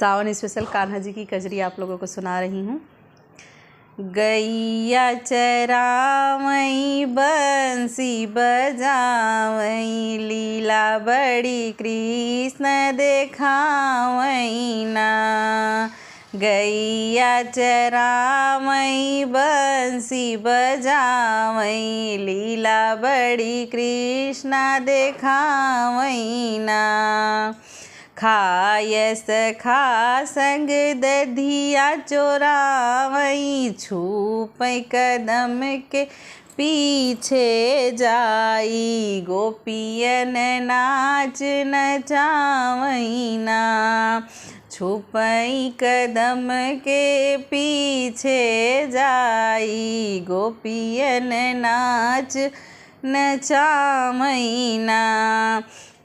सावन special Kanha ji की कजरी आप लोगों को सुना रही हूँ। गैया चरावई बंसी बजावई, लीला बड़ी कृष्ण देखावई ना। गैया चरावई बंसी बजावई, लीला बड़ी कृष्ण देखावई ना। खायस खा संग दधिया चोरावई, छुपई कदम के पीछे जाई, गोपियन नाच नचावई ना। छुपई कदम के पीछे जाई, गोपियन नाच नचावई ना।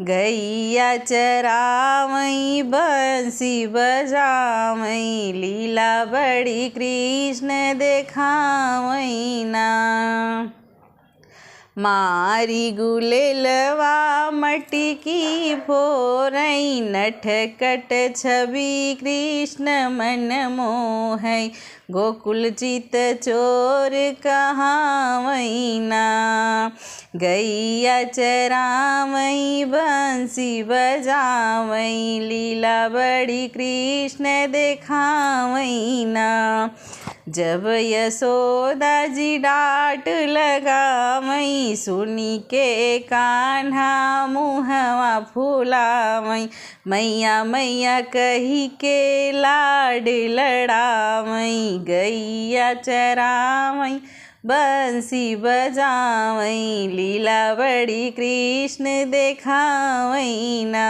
गैया चरावई बंसी बजावई, लीला बड़ी कृष्ण देखावई ना। मारी गुलेलवा मटकी फोरई, नटखट छवि कृष्ण मन मोहई, गोकुल चित चोर कहावई ना। गैया चरावई बंसी बजावई, लीला बड़ी कृष्ण देखावई ना। जब यशोदा जी डांट लगावई, सुनी के कान्हा मुहवा फुलावई, मैया मैया कही के लाड लड़ावई। गैया चरावई बंसी बजावई, लीला बड़ी कृष्ण देखावई ना।